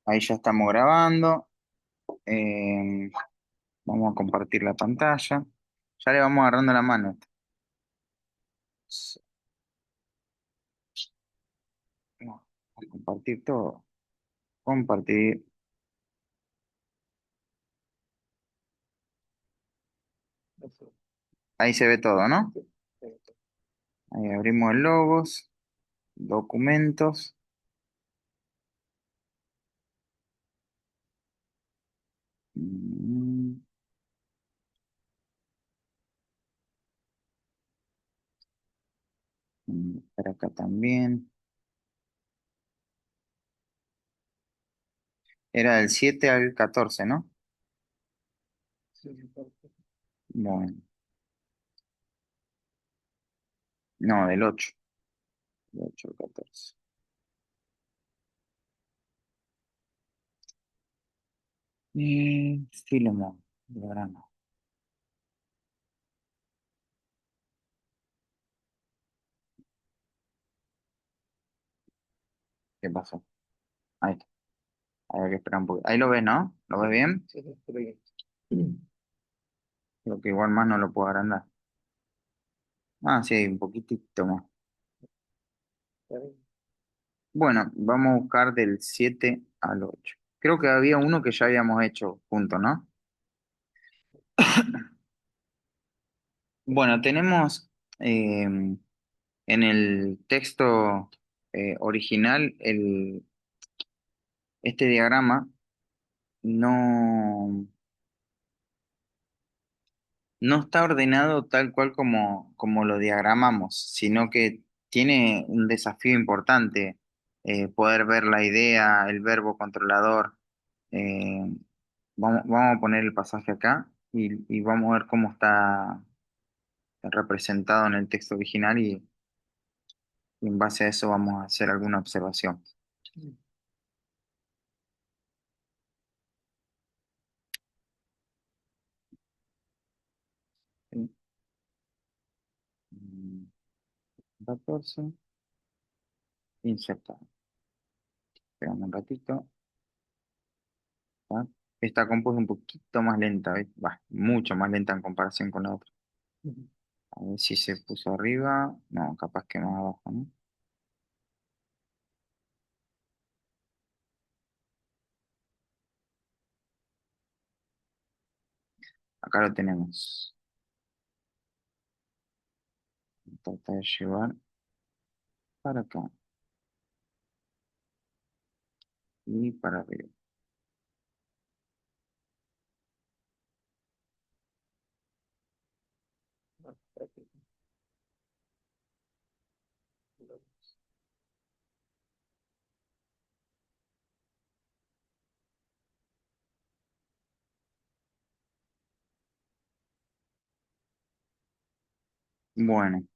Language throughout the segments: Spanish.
Ahí ya estamos grabando. Eh, Vamos a compartir la pantalla. Ya le vamos agarrando la mano. Vamos a compartir todo. Compartir. Ahí se ve todo, ¿no? Ahí abrimos el logos, documentos. Mm, Para acá también. Era del 7 al 14, ¿no? Bueno, no, del 8. Del 8 al 14. Filemón, diagrama. ¿Qué pasó? Ahí está. Hay que esperar un poco. Ahí lo ves, ¿no? ¿Lo ves bien? Sí, sí, estoy bien. Creo que igual más no lo puedo agrandar. Ah, sí, un poquitito más. Bueno, vamos a buscar del 7 al 8. Creo que había uno que ya habíamos hecho juntos, ¿no? Bueno, tenemos en el texto original este diagrama no, no está ordenado tal cual como lo diagramamos, sino que tiene un desafío importante, poder ver la idea, el verbo controlador. Eh, vamos a poner el pasaje acá y vamos a ver cómo está representado en el texto original y en base a eso vamos a hacer alguna observación. ¿Sí? Mm, 14, insertar. Esperamos un ratito. ¿Va? Esta compu es un poquito más lenta, ¿ves? Va, mucho más lenta en comparación con la otra. A ver si se puso arriba. No, capaz que más abajo, ¿no? Acá lo tenemos. Tratar de llevar para acá y para arriba. Bueno,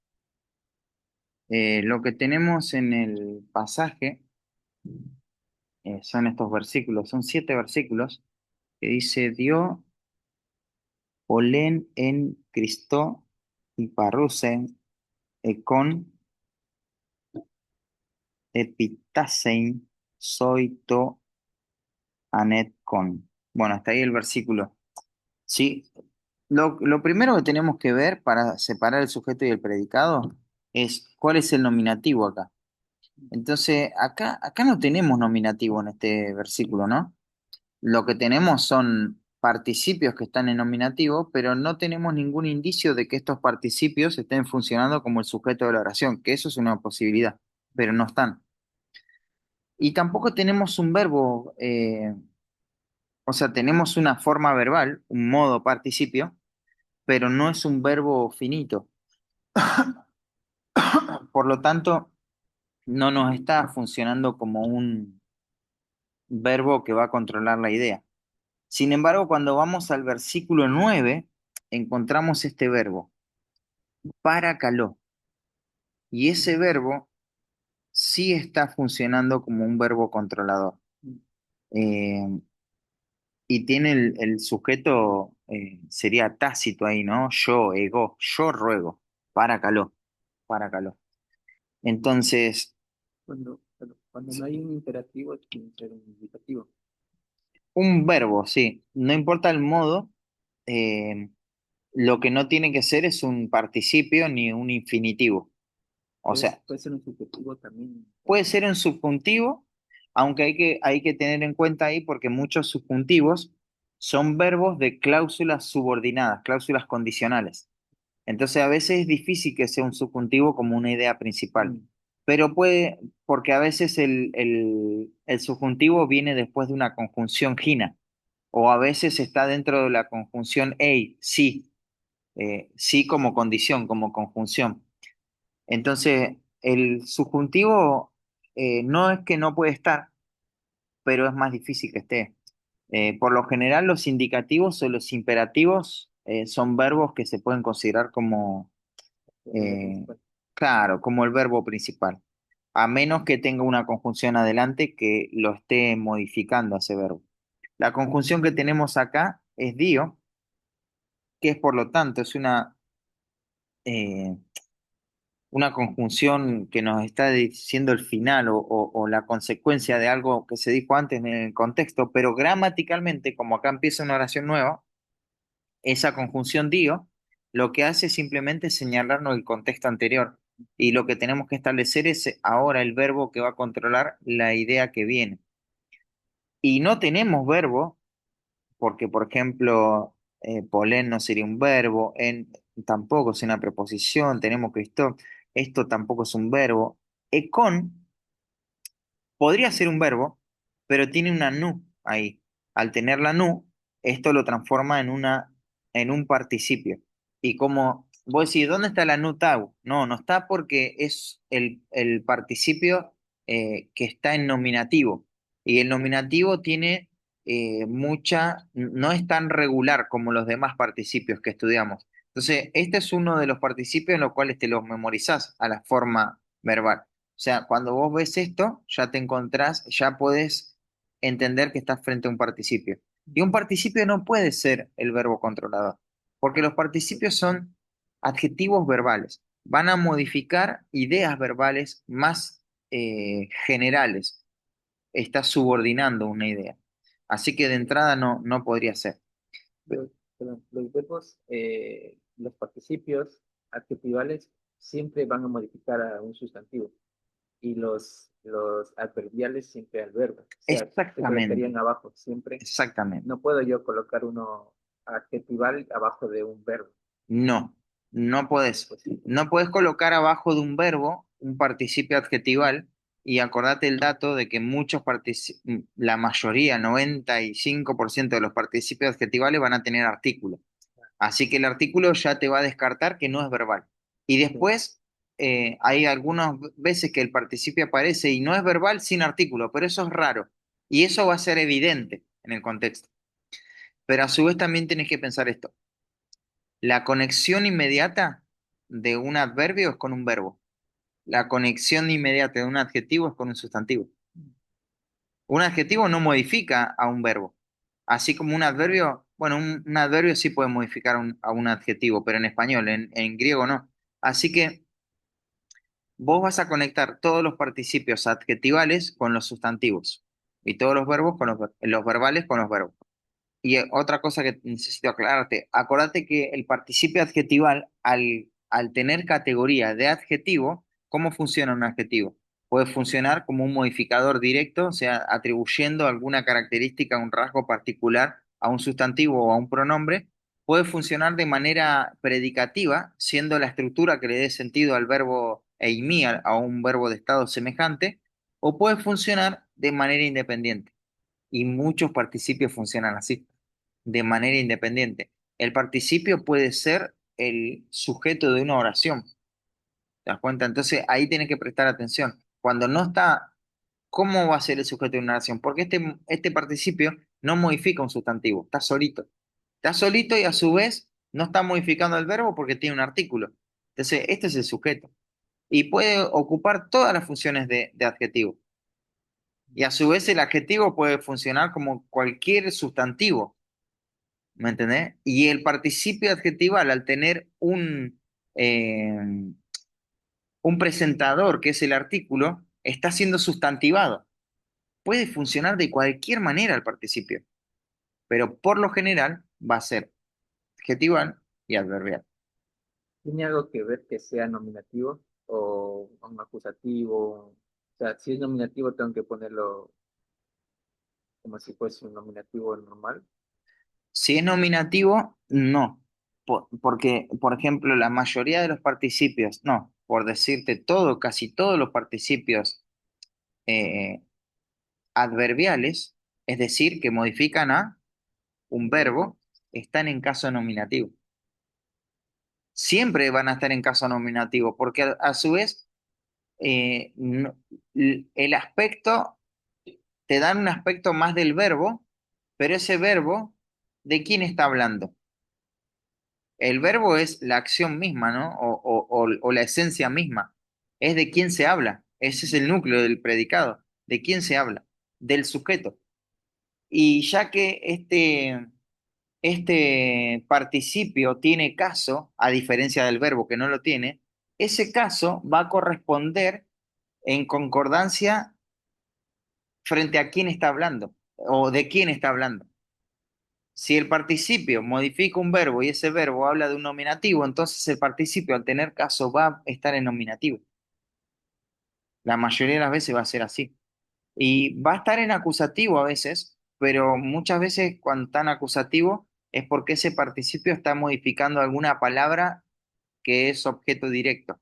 lo que tenemos en el pasaje son estos versículos, son 7 versículos que dice: dio Olen en Cristo y parrusen econ epitasein soito anet con. Bueno, hasta ahí el versículo. Sí, lo primero que tenemos que ver para separar el sujeto y el predicado es cuál es el nominativo acá. Entonces, acá no tenemos nominativo en este versículo, ¿no? Lo que tenemos son participios que están en nominativo, pero no tenemos ningún indicio de que estos participios estén funcionando como el sujeto de la oración, que eso es una posibilidad, pero no están. Y tampoco tenemos un verbo, o sea, tenemos una forma verbal, un modo participio, pero no es un verbo finito. Por lo tanto, no nos está funcionando como un verbo que va a controlar la idea. Sin embargo, cuando vamos al versículo 9 encontramos este verbo, paracaló. Y ese verbo sí está funcionando como un verbo controlador. Eh, y tiene el sujeto, sería tácito ahí, ¿no? Yo, ego, yo ruego, paracaló, paracaló. Entonces, Cuando no hay un imperativo, tiene que ser un indicativo. Un verbo, sí. No importa el modo, eh, lo que no tiene que ser es un participio ni un infinitivo. O sea, Puede ser un subjetivo también. puede ser un subjuntivo, aunque hay que tener en cuenta ahí porque muchos subjuntivos son verbos de cláusulas subordinadas, cláusulas condicionales. Entonces a veces es difícil que sea un subjuntivo como una idea principal, Mm, pero puede, porque a veces el subjuntivo viene después de una conjunción gina, o a veces está dentro de la conjunción ei, sí, sí como condición, como conjunción. Entonces el subjuntivo no es que no puede estar, pero es más difícil que esté. Por lo general los indicativos o los imperativos son verbos que se pueden considerar como verbo eh, principal. claro, como el verbo principal, a menos que tenga una conjunción adelante que lo esté modificando a ese verbo. La conjunción que tenemos acá es dio, que es por lo tanto, es eh, una conjunción que nos está diciendo el final o la consecuencia de algo que se dijo antes en el contexto, pero gramaticalmente, como acá empieza una oración nueva, esa conjunción dio, lo que hace es simplemente señalarnos el contexto anterior. Y lo que tenemos que establecer es ahora el verbo que va a controlar la idea que viene. Y no tenemos verbo, porque por ejemplo, polen no sería un verbo, en tampoco es una preposición, tenemos que esto tampoco es un verbo. Econ podría ser un verbo, pero tiene una nu ahí. Al tener la nu, esto lo transforma en un participio. Y como vos decís, ¿dónde está la nu tau? No, no está porque es el participio que está en nominativo. Y el nominativo tiene no es tan regular como los demás participios que estudiamos. Entonces, este es uno de los participios en los cuales te los memorizás a la forma verbal. O sea, cuando vos ves esto, ya te encontrás, ya podés entender que estás frente a un participio. Y un participio no puede ser el verbo controlador, porque los participios son adjetivos verbales. Van a modificar ideas verbales más generales. Estás subordinando una idea. Así que de entrada no podría ser. Los verbos, los participios adjetivales siempre van a modificar a un sustantivo y los adverbiales siempre al verbo. O sea, se Exactamente, colocarían abajo siempre. exactamente. No puedo yo colocar uno adjetival abajo de un verbo. No, no podés. Imposible. No podés colocar abajo de un verbo un participio adjetival y acordate el dato de que la mayoría, 95% de los participios adjetivales van a tener artículo. Así que el artículo ya te va a descartar que no es verbal. Y Sí. después hay algunas veces que el participio aparece y no es verbal sin artículo, pero eso es raro. Y eso va a ser evidente en el contexto. Pero a su vez también tienes que pensar esto. La conexión inmediata de un adverbio es con un verbo. La conexión inmediata de un adjetivo es con un sustantivo. Un adjetivo no modifica a un verbo. Así como un adverbio, bueno, un adverbio sí puede modificar a un adjetivo, pero en español, en griego no. Así que vos vas a conectar todos los participios adjetivales con los sustantivos y todos los verbos con los verbales con los verbos. Y otra cosa que necesito aclararte, acordate que el participio adjetival, al tener categoría de adjetivo, ¿cómo funciona un adjetivo? Puede funcionar como un modificador directo, o sea, atribuyendo alguna característica, un rasgo particular a un sustantivo o a un pronombre. Puede funcionar de manera predicativa, siendo la estructura que le dé sentido al verbo eimi, a un verbo de estado semejante, o puede funcionar de manera independiente. Y muchos participios funcionan así de manera independiente. El participio puede ser el sujeto de una oración, ¿te das cuenta? Entonces ahí tienes que prestar atención. Cuando no está, ¿cómo va a ser el sujeto de una oración? Porque este participio no modifica un sustantivo, está solito. Está solito y a su vez no está modificando el verbo porque tiene un artículo. Entonces, este es el sujeto. Y puede ocupar todas las funciones de adjetivo. Y a su vez el adjetivo puede funcionar como cualquier sustantivo. ¿Me entendés? Y el participio adjetival, al tener un presentador que es el artículo, está siendo sustantivado. Puede funcionar de cualquier manera el participio. pero por lo general va a ser adjetival y adverbial. ¿Tiene algo que ver que sea nominativo o un acusativo? O sea, si es nominativo tengo que ponerlo como si fuese un nominativo normal. Si es nominativo, no. Porque, por ejemplo, la mayoría de los participios, no, por decirte todo, casi todos los participios eh, adverbiales, es decir, que modifican a un verbo, están en caso nominativo. Siempre van a estar en caso nominativo, porque a su vez el aspecto, te dan un aspecto más del verbo, pero ese verbo, ¿de quién está hablando? El verbo es la acción misma, ¿no? O la esencia misma. Es de quién se habla. Ese es el núcleo del predicado. ¿De quién se habla? Del sujeto. Y ya que este participio tiene caso, a diferencia del verbo que no lo tiene, ese caso va a corresponder en concordancia frente a quién está hablando o de quién está hablando. Si el participio modifica un verbo y ese verbo habla de un nominativo, entonces el participio al tener caso va a estar en nominativo. La mayoría de las veces va a ser así. Y va a estar en acusativo a veces, pero muchas veces cuando está en acusativo es porque ese participio está modificando alguna palabra que es objeto directo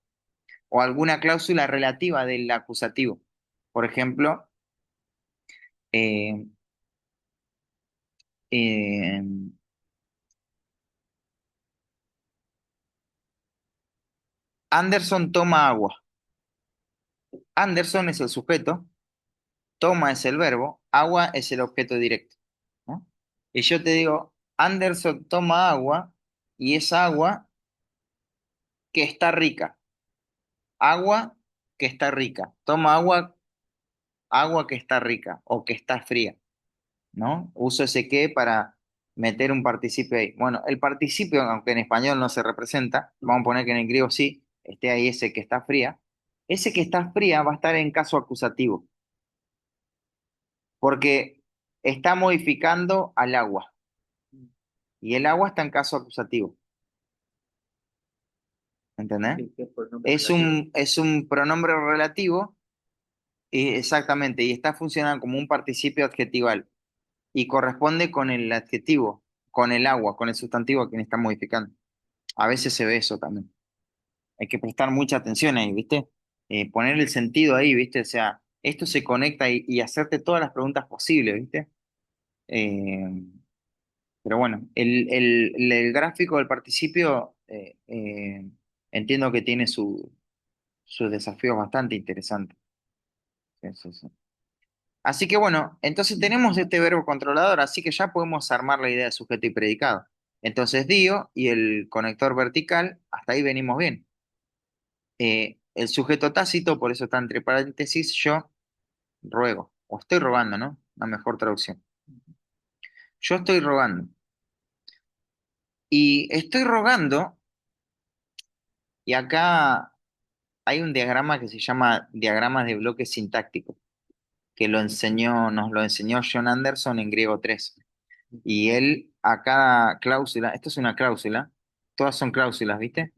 o alguna cláusula relativa del acusativo. Por ejemplo, eh, eh, Anderson toma agua. Anderson es el sujeto, toma es el verbo, agua es el objeto directo, ¿no? Y yo te digo, Anderson toma agua y es agua que está rica. Agua que está rica. Toma agua, agua que está rica o que está fría, ¿no? Uso ese que para meter un participio ahí. Bueno, el participio, aunque en español no se representa, vamos a poner que en el griego sí, esté ahí ese que está fría. Ese que está fría va a estar en caso acusativo, porque está modificando al agua y el agua está en caso acusativo, ¿entendés? Sí, que es por nombre relativo. Es un pronombre relativo, exactamente, y está funcionando como un participio adjetival y corresponde con el adjetivo, con el agua, con el sustantivo a quien está modificando. A veces se ve eso también. Hay que prestar mucha atención ahí, ¿viste? Poner el sentido ahí, ¿viste? O sea, esto se conecta y hacerte todas las preguntas posibles, ¿viste? Eh, pero bueno, el gráfico del participio entiendo que tiene sus desafíos bastante interesantes. Sí, sí, sí. Así que bueno, entonces tenemos este verbo controlador, así que ya podemos armar la idea de sujeto y predicado. Entonces dio y el conector vertical, hasta ahí venimos bien. El sujeto tácito, por eso está entre paréntesis, yo ruego, o estoy rogando, ¿no? Una mejor traducción. Yo estoy rogando. Y estoy rogando, y acá hay un diagrama que se llama diagrama de bloques sintácticos, que nos lo enseñó John Anderson en griego 3. Y él a cada cláusula, esto es una cláusula, todas son cláusulas, ¿viste?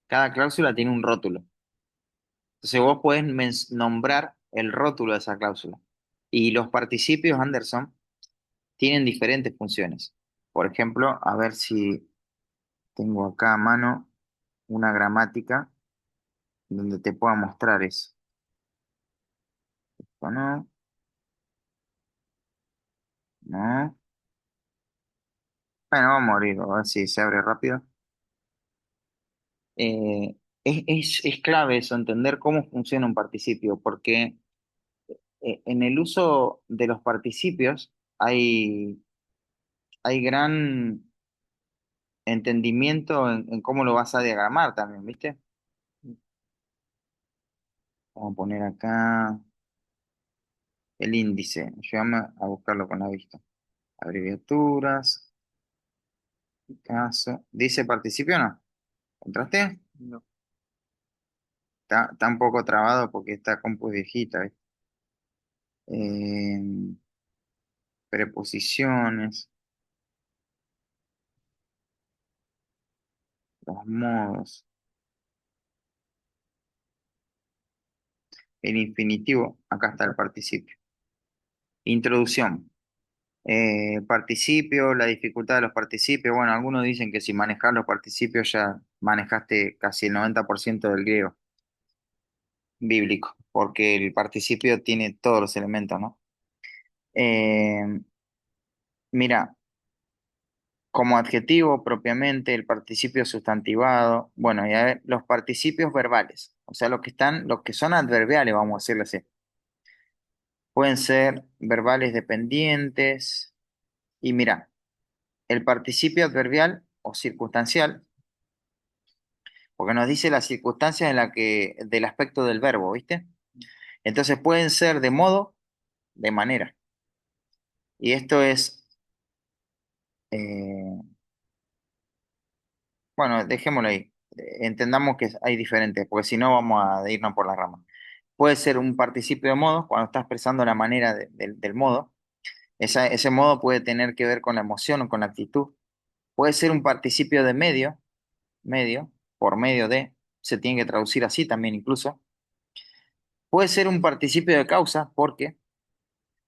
Cada cláusula tiene un rótulo. Entonces vos podés nombrar el rótulo de esa cláusula. Y los participios Anderson tienen diferentes funciones. Por ejemplo, a ver si tengo acá a mano una gramática donde te pueda mostrar eso. ¿O no? No. Bueno, vamos a abrir, a ver si se abre rápido. Es clave eso, entender cómo funciona un participio, porque en el uso de los participios hay gran entendimiento en cómo lo vas a diagramar también, ¿viste? Vamos a poner acá el índice. Ayúdame a buscarlo con la vista. Abreviaturas, caso. ¿Dice participio o no? ¿Encontraste? No, Está un poco trabado porque esta compu es viejita, ¿viste? Eh, preposiciones. Los modos. El infinitivo, acá está el participio. Introducción. Participio, la dificultad de los participios. Bueno, algunos dicen que si manejas los participios ya manejaste casi el 90% del griego bíblico, porque el participio tiene todos los elementos, ¿no? Eh, mira, como adjetivo propiamente, el participio sustantivado, bueno, y a ver, los participios verbales, o sea, los que son adverbiales, vamos a decirlo así. Pueden ser verbales dependientes. Y mira, el participio adverbial o circunstancial, porque nos dice las circunstancias en la que, del aspecto del verbo, ¿viste? Entonces pueden ser de modo, de manera. Y esto es, eh, bueno, dejémoslo ahí. Entendamos que hay diferentes, porque si no vamos a irnos por las ramas. Puede ser un participio de modo, cuando está expresando la manera del modo. Ese modo puede tener que ver con la emoción o con la actitud. Puede ser un participio de medio, medio, por medio de, se tiene que traducir así también incluso. Puede ser un participio de causa, porque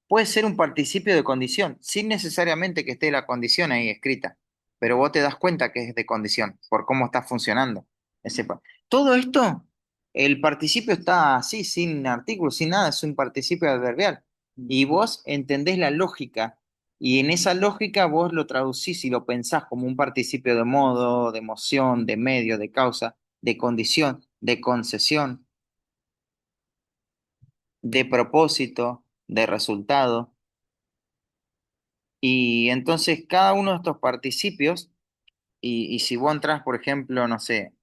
puede ser un participio de condición, sin necesariamente que esté la condición ahí escrita, pero vos te das cuenta que es de condición, por cómo está funcionando. Todo esto, el participio está así, sin artículo, sin nada, es un participio adverbial. Y vos entendés la lógica, y en esa lógica vos lo traducís y lo pensás como un participio de modo, de emoción, de medio, de causa, de condición, de concesión, de propósito, de resultado. Y entonces cada uno de estos participios, y si vos entras, por ejemplo, no sé,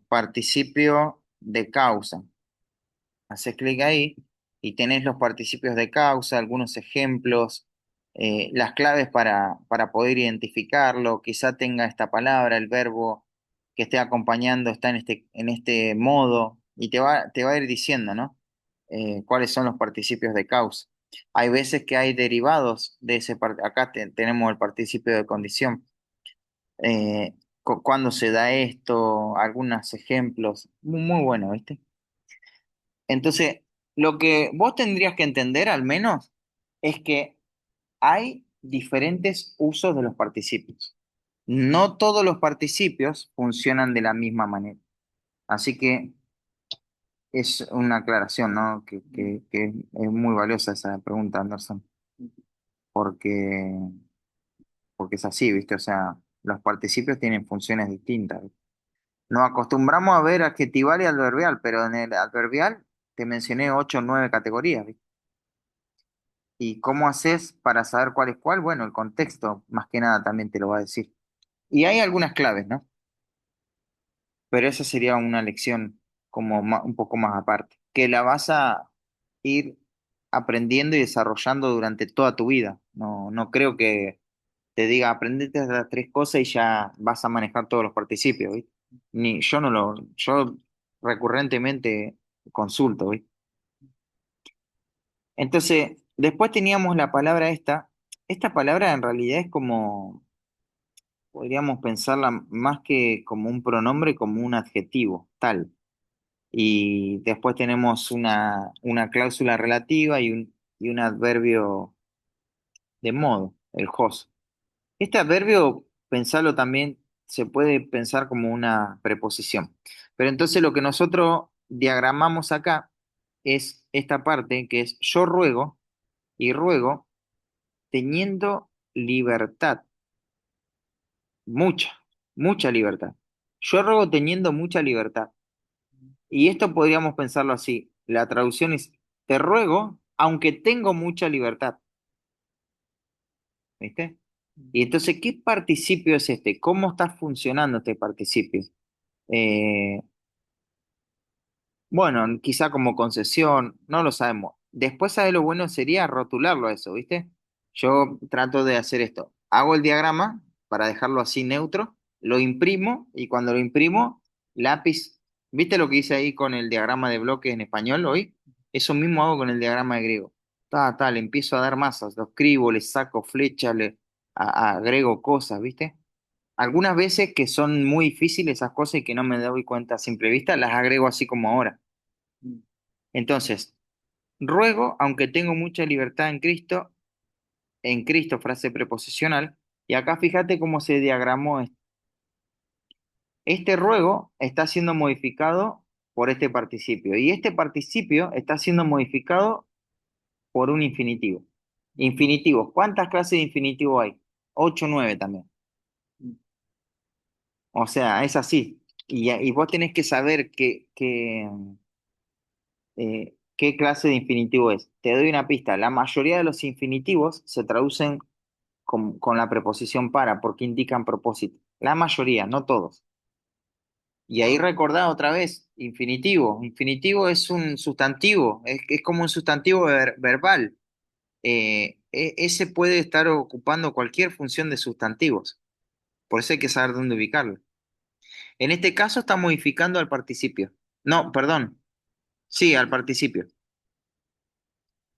participio de causa, haces clic ahí y tenés los participios de causa, algunos ejemplos, las claves para poder identificarlo, quizá tenga esta palabra, el verbo que esté acompañando está en este modo, y te va a ir diciendo, ¿no? Cuáles son los participios de causa. Hay veces que hay derivados de acá tenemos el participio de condición. ¿Cuándo se da esto? Algunos ejemplos. Muy, muy bueno, ¿viste? Entonces, lo que vos tendrías que entender al menos es que hay diferentes usos de los participios. No todos los participios funcionan de la misma manera. Así que es una aclaración, ¿no? Que es muy valiosa esa pregunta, Anderson, porque, porque es así, ¿viste? O sea, los participios tienen funciones distintas. Nos acostumbramos a ver adjetival y adverbial, pero en el adverbial te mencioné 8 o 9 categorías, ¿viste? ¿Y cómo haces para saber cuál es cuál? Bueno, el contexto más que nada también te lo va a decir. Y hay algunas claves, ¿no? Pero esa sería una lección como un poco más aparte, que la vas a ir aprendiendo y desarrollando durante toda tu vida. No, no creo que te diga, aprendete las 3 cosas y ya vas a manejar todos los participios, ¿viste? Ni, yo no lo, yo recurrentemente consulto, ¿viste? Entonces, después teníamos la palabra esta. Esta palabra en realidad es como, podríamos pensarla más que como un pronombre, como un adjetivo, tal. Y después tenemos una cláusula relativa y un adverbio de modo, el host. Este adverbio, pensarlo también, se puede pensar como una preposición. Pero entonces lo que nosotros diagramamos acá es esta parte que es yo ruego y ruego teniendo libertad, mucha, mucha libertad. Yo ruego teniendo mucha libertad. Y esto podríamos pensarlo así. La traducción es, te ruego, aunque tengo mucha libertad. ¿Viste? Y entonces, ¿qué participio es este? ¿Cómo está funcionando este participio? Eh, bueno, quizá como concesión, no lo sabemos. Después, ¿sabes lo bueno sería rotularlo a eso, ¿viste? Yo trato de hacer esto. Hago el diagrama para dejarlo así neutro, lo imprimo y cuando lo imprimo, lápiz. ¿Viste lo que hice ahí con el diagrama de bloques en español hoy? Eso mismo hago con el diagrama de griego. Le empiezo a dar masas, lo escribo, le saco flechas, agrego cosas, ¿viste? Algunas veces que son muy difíciles esas cosas y que no me doy cuenta a simple vista, las agrego así como ahora. Mm, Entonces, ruego, aunque tengo mucha libertad en Cristo, frase preposicional, y acá fíjate cómo se diagramó esto. Este ruego está siendo modificado por este participio, y este participio está siendo modificado por un infinitivo. Infinitivos, ¿cuántas clases de infinitivo hay? 8, 9 también. mm, O sea, es así. Y vos tenés que saber qué clase de infinitivo es. Te doy una pista. La mayoría de los infinitivos se traducen con la preposición para, porque indican propósito. La mayoría, no todos. Y ahí recordá otra vez, infinitivo. Infinitivo es un sustantivo, es como un sustantivo verbal. Ese puede estar ocupando cualquier función de sustantivos. Por eso hay que saber dónde ubicarlo. En este caso está modificando al participio. No, perdón. Sí, al participio.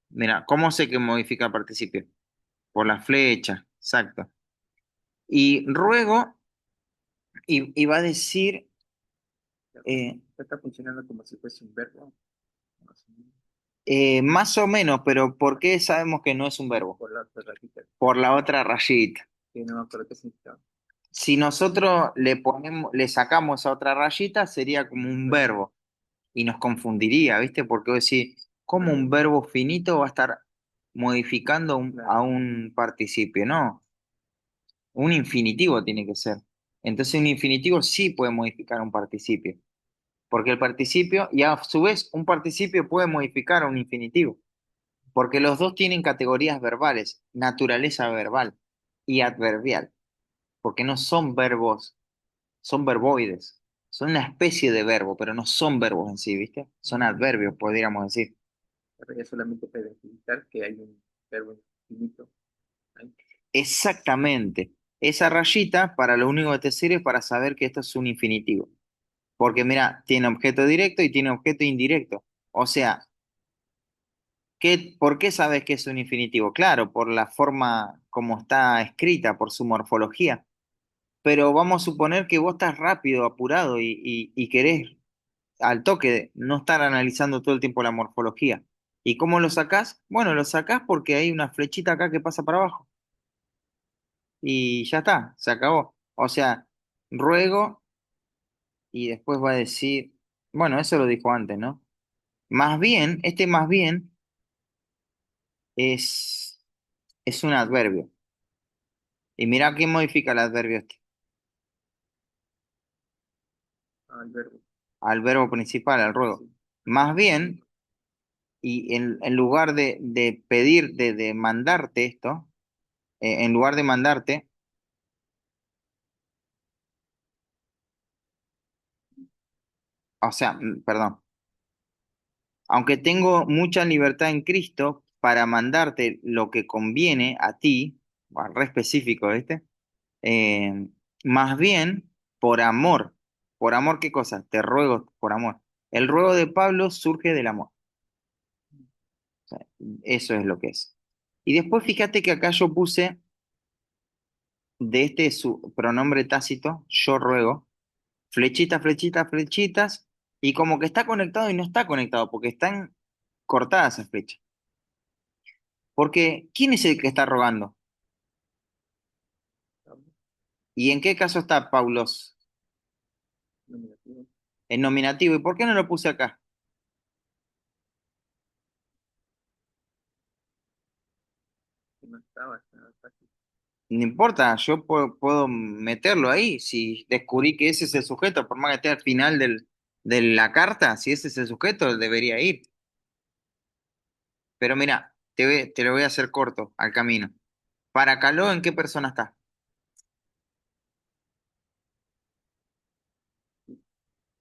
Mira, ¿cómo sé que modifica al participio? Por la flecha, exacto. Y ruego, y va a decir, ya, eh, está funcionando como si fuese un verbo, más o menos, más o menos, pero ¿por qué sabemos que no es un verbo? por la otra ratita, Por la otra rayita. que no me acuerdo qué significa. Si nosotros le sacamos a otra rayita, sería como Un un verbo, verbo y nos confundiría, ¿viste? Porque vos decís, ¿cómo un verbo finito va a estar modificando claro. a un participio? No, un infinitivo tiene que ser. Entonces un infinitivo sí puede modificar un participio, porque el participio, y a su vez un participio puede modificar a un infinitivo, porque los dos tienen categorías verbales, naturaleza verbal y adverbial, porque no son verbos, son verboides. Son una especie de verbo, pero no son verbos en sí, ¿viste? Son adverbios, podríamos decir. Pero ya solamente puede identificar que hay un verbo infinito ahí. Exactamente. Esa rayita para lo único que te sirve es para saber que esto es un infinitivo. Porque mira, tiene objeto directo y tiene objeto indirecto. O sea, ¿por qué sabes que es un infinitivo? Claro, por la forma como está escrita, por su morfología. Pero vamos a suponer que vos estás rápido, apurado y querés al toque, no estar analizando todo el tiempo la morfología. ¿Y cómo lo sacás? Bueno, lo sacás porque hay una flechita acá que pasa para abajo. Y ya está, se acabó. O sea, ruego y después va a decir, bueno, eso lo dijo antes, ¿no? Más bien, este más bien es, es un adverbio. Y mira quién modifica el adverbio este, Ah, el verbo, al verbo principal, al ruego. sí. Más bien, y en lugar de pedir, de mandarte esto, en lugar de mandarte, o sea, perdón, aunque tengo mucha libertad en Cristo para mandarte lo que conviene a ti, bueno, re específico, ¿viste? Eh, más bien por amor, ¿qué cosa? Te ruego por amor. El ruego de Pablo surge del amor. O sea, eso es lo que es. Y después fíjate que acá yo puse de este su pronombre tácito, yo ruego, flechitas, flechitas, flechitas, y como que está conectado y no está conectado, porque están cortadas esas flechas. Porque, ¿quién es el que está rogando? Hablo, ¿Y en qué caso está Paulos? nominativo, En nominativo. ¿Y por qué no lo puse acá? que no estaba, estaba fácil. No importa, yo puedo meterlo ahí. Si descubrí que ese es el sujeto, por más que esté al final de la carta, si ese es el sujeto, debería ir. Pero mira, te lo voy a hacer corto al camino. Para Caló, ¿en qué persona está?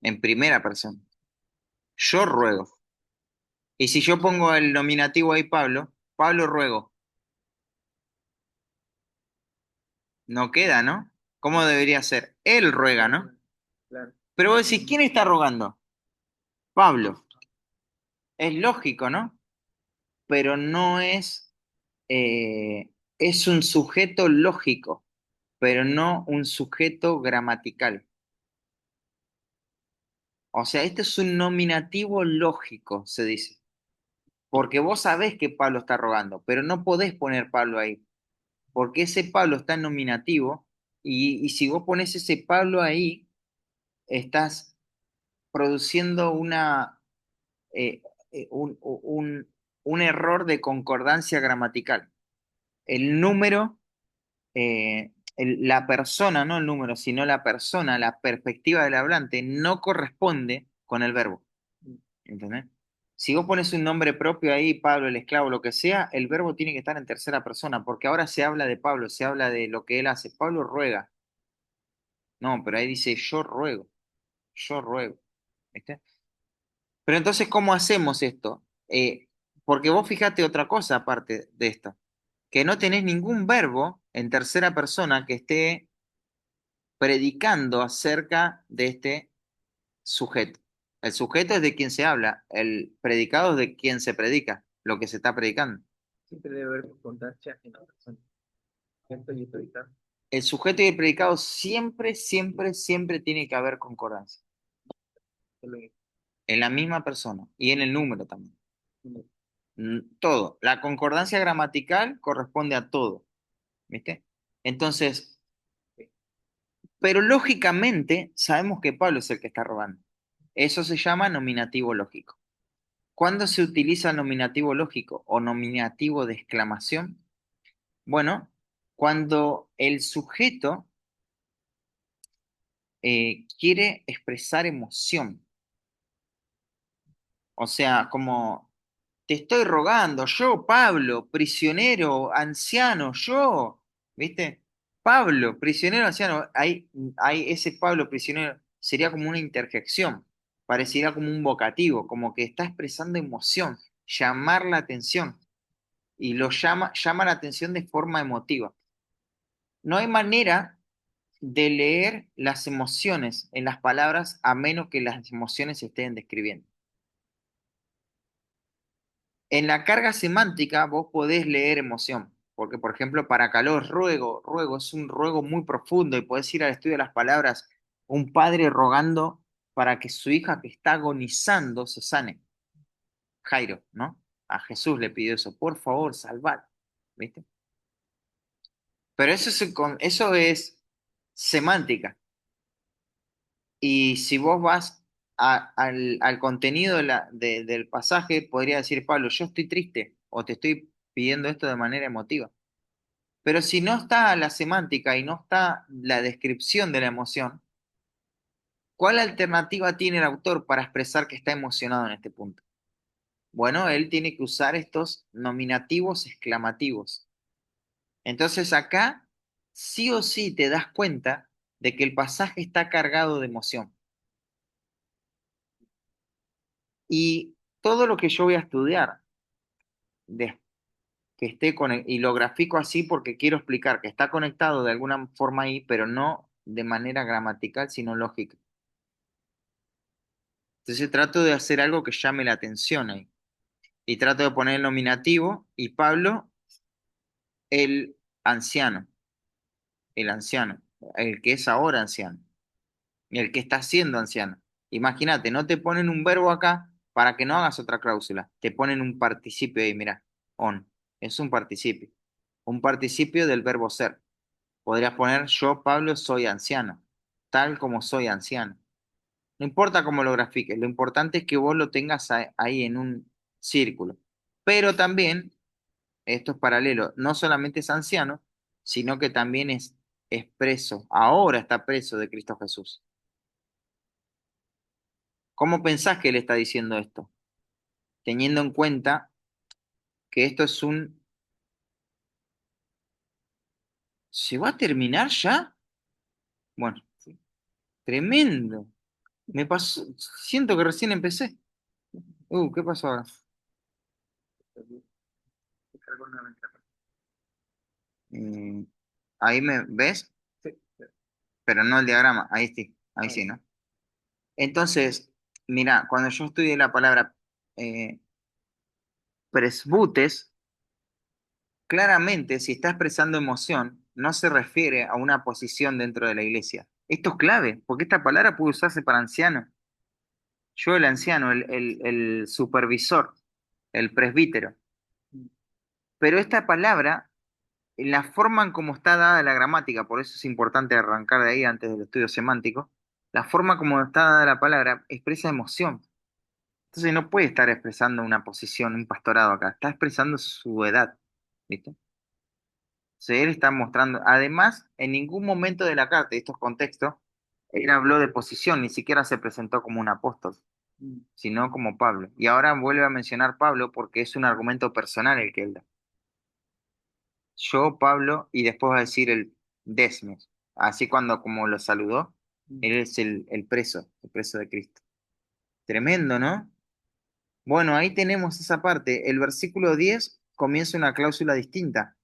En primera persona. Yo ruego. Y si yo pongo el nominativo ahí, Pablo, Pablo ruego, no queda, ¿no? ¿Cómo debería ser? Él ruega, ¿no? Claro, claro. Pero vos decís, ¿quién está rogando? Pablo. Es lógico, ¿no? Pero no es, es un sujeto lógico. pero no un sujeto gramatical. O sea, este es un nominativo lógico, se dice. Porque vos sabés que Pablo está rogando, pero no podés poner Pablo ahí, porque ese Pablo está en nominativo y si vos pones ese Pablo ahí, estás produciendo eh, eh, un, un- un error de concordancia gramatical. El número, la persona, no el número, sino la persona, la perspectiva del hablante, no corresponde con el verbo. ¿Entendés? Si vos pones un nombre propio ahí, Pablo, el esclavo, lo que sea, el verbo tiene que estar en tercera persona, porque ahora se habla de Pablo, se habla de lo que él hace. Pablo ruega. No, pero ahí dice yo ruego, yo ruego. ¿Viste? Pero entonces, ¿cómo hacemos esto? Porque vos fíjate otra cosa aparte de esto, que no tenés ningún verbo en tercera persona que esté predicando acerca de este sujeto. El sujeto es de quien se habla, el predicado es de quien se predica, lo que se está predicando. Siempre debe haber constancia en la persona. Esto y esto. El sujeto y el predicado siempre, siempre, siempre tiene que haber concordancia. En la misma persona y en el número también. Todo. La concordancia gramatical corresponde a todo. ¿Viste? Entonces, pero lógicamente sabemos que Pablo es el que está robando. Eso se llama nominativo lógico. ¿Cuándo se utiliza el nominativo lógico o nominativo de exclamación? Bueno, cuando el sujeto quiere expresar emoción. O sea, como te estoy rogando, yo, Pablo, prisionero, anciano, yo, ¿viste? Pablo, prisionero, anciano, hay ese Pablo prisionero, sería como una interjección, pareciera como un vocativo, como que está expresando emoción, llamar la atención, y llama la atención de forma emotiva. No hay manera de leer las emociones en las palabras a menos que las emociones se estén describiendo. En la carga semántica vos podés leer emoción, porque por ejemplo para calor, ruego, ruego, es un ruego muy profundo y podés ir al estudio de las palabras, un padre rogando para que su hija que está agonizando se sane. Jairo, ¿no? A Jesús le pidió eso, por favor, salvad, ¿viste? Pero eso es semántica. Y si vos vas al contenido del pasaje, podría decir Pablo, yo estoy triste o te estoy pidiendo esto de manera emotiva. Pero si no está la semántica y no está la descripción de la emoción, ¿cuál alternativa tiene el autor para expresar que está emocionado en este punto? Bueno, él tiene que usar estos nominativos exclamativos. Entonces acá sí o sí te das cuenta de que el pasaje está cargado de emoción. Y todo lo que yo voy a estudiar, de- que esté y lo grafico así porque quiero explicar que está conectado de alguna forma ahí, pero no de manera gramatical, sino lógica. Entonces trato de hacer algo que llame la atención ahí. Y trato de poner el nominativo y Pablo, el anciano, el anciano, el que es ahora anciano, el que está siendo anciano. Imagínate, no te ponen un verbo acá para que no hagas otra cláusula. Te ponen un participio ahí, mira, on. Es un participio del verbo ser. Podrías poner yo, Pablo, soy anciano, tal como soy anciano. No importa cómo lo grafiques, lo importante es que vos lo tengas ahí en un círculo. Pero también, esto es paralelo, no solamente es anciano, sino que también es preso, ahora está preso de Cristo Jesús. ¿Cómo pensás que él está diciendo esto? Teniendo en cuenta que esto es un... ¿Se va a terminar ya? Bueno, tremendo. Me pasó, siento que recién empecé. ¿Qué pasó ahora? Eh, ahí me ves, Sí, pero no el diagrama. Ahí ahí. sí, ¿no? Entonces, mira, cuando yo estudié la palabra eh, presbutes, claramente si está expresando emoción, no se refiere a una posición dentro de la iglesia. Esto es clave, porque esta palabra puede usarse para anciano. Yo, el anciano, el supervisor, el presbítero. Pero esta palabra, en la forma en cómo está dada la gramática, por eso es importante arrancar de ahí antes del estudio semántico, la forma como está dada la palabra expresa emoción. Entonces no puede estar expresando una posición, un pastorado acá, está expresando su edad, ¿viste? Entonces él está mostrando, además, en ningún momento de la carta, y estos contextos, él habló de posición, ni siquiera se presentó como un apóstol, sino como Pablo. Y ahora vuelve a mencionar Pablo porque es un argumento personal el que él da. Yo, Pablo, y después va a decir el Desmos. Así cuando como lo saludó, él es el preso de Cristo. Tremendo, ¿no? Bueno, ahí tenemos esa parte. El versículo 10 comienza una cláusula distinta,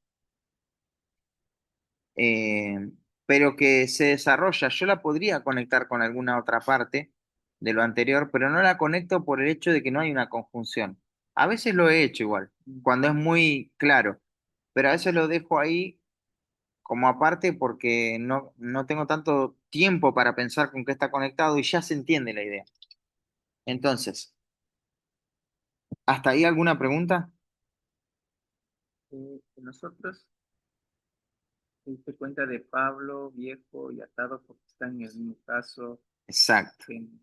eh, pero que se desarrolla. Yo la podría conectar con alguna otra parte de lo anterior, pero no la conecto por el hecho de que no hay una conjunción. A veces lo he hecho igual, cuando es muy claro, pero a veces lo dejo ahí como aparte porque no tengo tanto tiempo para pensar con qué está conectado y ya se entiende la idea. Entonces, ¿hasta ahí alguna pregunta? Nosotros se diste cuenta de Pablo, viejo y atado, porque están en el mismo caso. Exacto. En-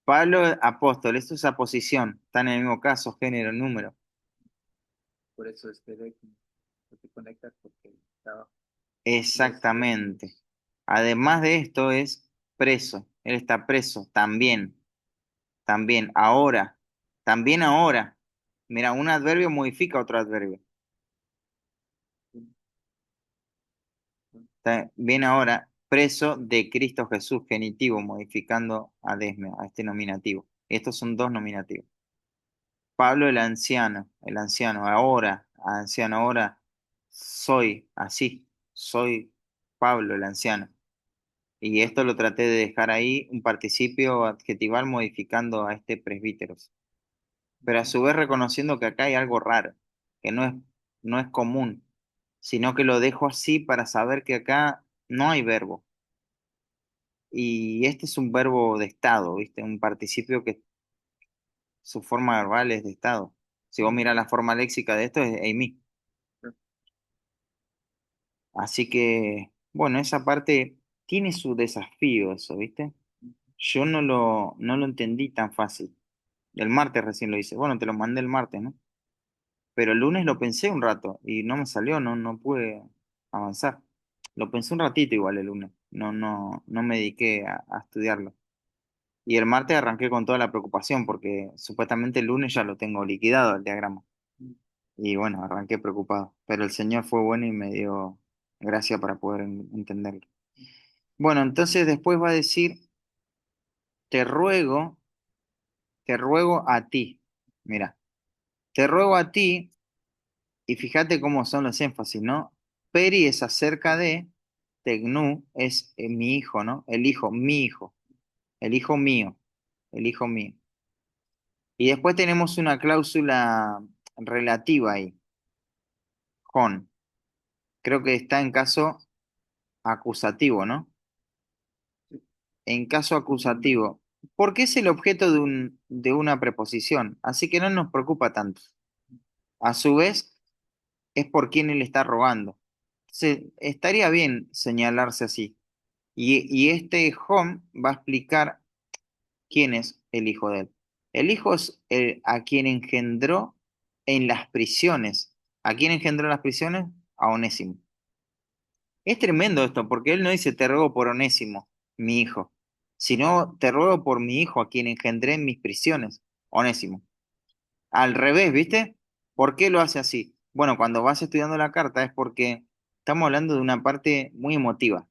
Pablo, apóstol, esto es aposición, está en el mismo caso, género, número. por eso esperé que te conectas, porque estaba después. Exactamente. Además de esto es preso, él está preso, también ahora. Mira, un adverbio modifica otro adverbio. Bien ahora, preso de Cristo Jesús, genitivo, modificando a desme, a este nominativo. Estos son dos nominativos. Pablo el anciano, ahora, anciano, ahora soy así, soy Pablo el anciano. Y esto lo traté de dejar ahí, un participio adjetival modificando a este presbíteros. Pero a su vez reconociendo que acá hay algo raro, que no es común, sino que lo dejo así para saber que acá no hay verbo. Y este es un verbo de estado, ¿viste? Un participio que su forma verbal es de estado. Si vos mirás la forma léxica de esto, es eimi. Así que, bueno, esa parte tiene su desafío, eso, ¿viste? Yo no lo entendí tan fácil. El martes recién lo hice. Bueno, te lo mandé el martes, ¿no? Pero el lunes lo pensé un rato y no me salió, no pude avanzar. Lo pensé un ratito igual el lunes. No me dediqué a estudiarlo. Y el martes arranqué con toda la preocupación porque supuestamente el lunes ya lo tengo liquidado el diagrama. Y bueno, arranqué preocupado. Pero el Señor fue bueno y me dio gracia para poder entenderlo. Bueno, entonces después va a decir, te ruego, te ruego a ti. Mira, te ruego a ti, y fíjate cómo son los énfasis, ¿no? Peri es acerca de, Tecnú es mi hijo, ¿no? El hijo, mi hijo, el hijo mío, el hijo mío. Y después tenemos una cláusula relativa ahí, con. Creo que está en caso acusativo, ¿no? En caso acusativo. Porque es el objeto de una preposición, así que no nos preocupa tanto. A su vez, es por quien él está rogando. Estaría bien señalarse así. Y este home va a explicar quién es el hijo de él. El hijo es a quien engendró en las prisiones. ¿A quién engendró en las prisiones? A Onésimo. Es tremendo esto, porque él no dice te ruego por Onésimo, mi hijo, sino te ruego por mi hijo, a quien engendré en mis prisiones, Onésimo. Al revés, ¿viste? ¿Por qué lo hace así? Bueno, cuando vas estudiando la carta es porque estamos hablando de una parte muy emotiva.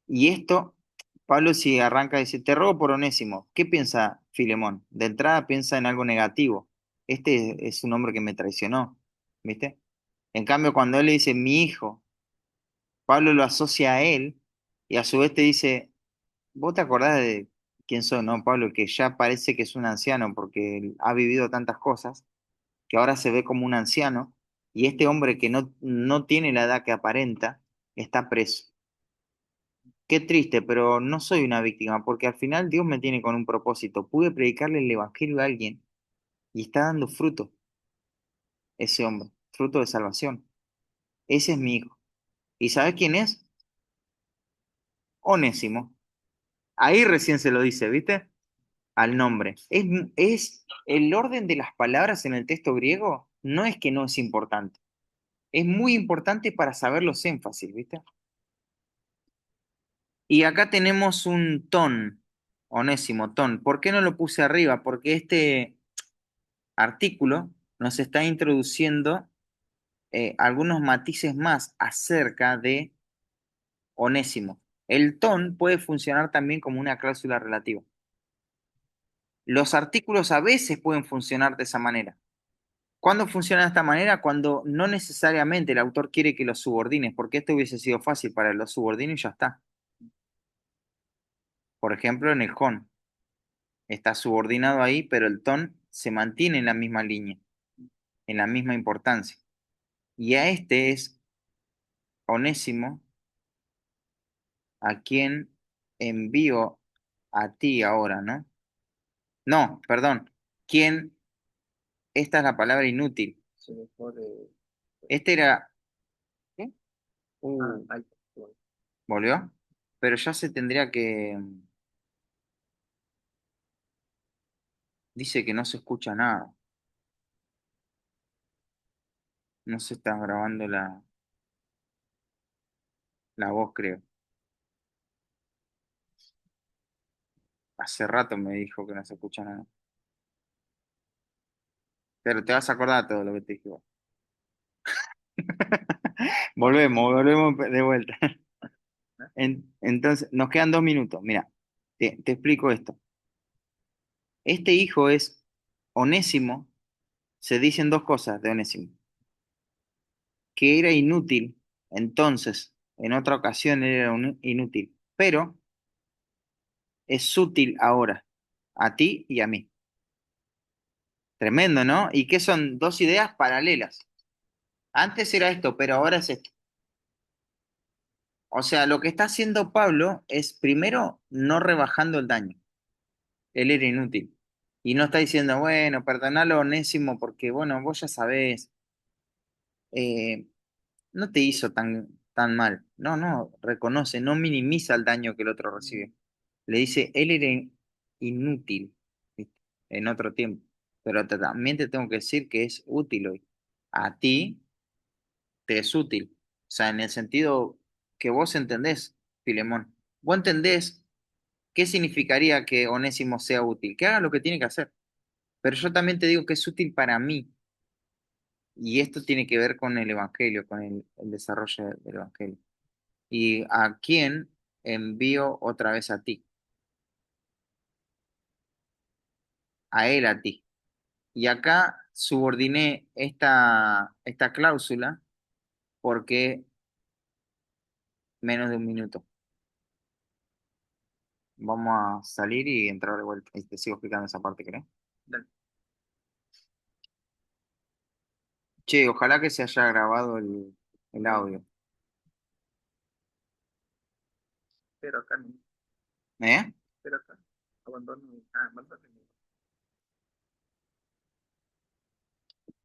Y esto, Pablo si arranca y dice, te ruego por Onésimo, ¿qué piensa Filemón? De entrada piensa en algo negativo. Este es un hombre que me traicionó, ¿viste? En cambio, cuando él le dice mi hijo, Pablo lo asocia a él y a su vez te dice, ¿vos te acordás de quién soy, no, Pablo? Que ya parece que es un anciano porque él ha vivido tantas cosas, que ahora se ve como un anciano y este hombre que no tiene la edad que aparenta, está preso. Qué triste, pero no soy una víctima, porque al final Dios me tiene con un propósito. Pude predicarle el evangelio a alguien y está dando fruto ese hombre, fruto de salvación. Ese es mi hijo. ¿Y sabes quién es? Onésimo. Ahí recién se lo dice, ¿viste? Al nombre. Es el orden de las palabras en el texto griego, no es que no es importante. Es muy importante para saber los énfasis, ¿viste? Y acá tenemos un ton, Onésimo, ton. ¿Por qué no lo puse arriba? Porque este artículo nos está introduciendo algunos matices más acerca de Onésimo. El ton puede funcionar también como una cláusula relativa. Los artículos a veces pueden funcionar de esa manera. ¿Cuándo funciona de esta manera? Cuando no necesariamente el autor quiere que los subordines, porque esto hubiese sido fácil para los subordines y ya está. Por ejemplo, en el con. Está subordinado ahí, pero el ton se mantiene en la misma línea, en la misma importancia. Y a este es Onésimo, a quien envío a ti ahora, ¿no? No, perdón. ¿Quién? Esta es la palabra inútil. Se dejó de... Este era... ¿Qué? Ahí, bueno, ¿Volvió? Pero ya se tendría que... Dice que no se escucha nada. No se está grabando la voz, creo. Hace rato me dijo que no se escucha nada. Pero te vas a acordar todo lo que te dije. Volvemos de vuelta. ¿no? Entonces, nos quedan 2 minutos. Mira, te explico esto. Este hijo es Onésimo. Se dicen dos cosas de Onésimo. Que era inútil, entonces, en otra ocasión era inútil, pero es útil ahora, a ti y a mí. Tremendo, ¿no? ¿Y qué son dos ideas paralelas? Antes era esto, pero ahora es esto. O sea, lo que está haciendo Pablo es primero no rebajando el daño. Él era inútil. Y no está diciendo, bueno, perdonalo, Onésimo, porque, bueno, vos ya sabés, eh, no te hizo tan mal. No, no, reconoce, no minimiza el daño que el otro recibió. Le dice, él era inútil, ¿viste? En otro tiempo. Pero también te tengo que decir que es útil hoy. A ti te es útil. O sea, en el sentido que vos entendés, Filemón. Vos entendés qué significaría que Onésimo sea útil. Que haga lo que tiene que hacer. Pero yo también te digo que es útil para mí. Y esto tiene que ver con el Evangelio, con el desarrollo del Evangelio. ¿Y a quién envío otra vez a ti? A él a ti. Y acá subordiné esta cláusula porque menos de 1 minuto. Vamos a salir y entrar de vuelta. Y te sigo explicando esa parte, ¿crees? dale. Che, ojalá que se haya grabado el Eh, audio. pero acá no, ¿Eh? pero acá abandono, abandono.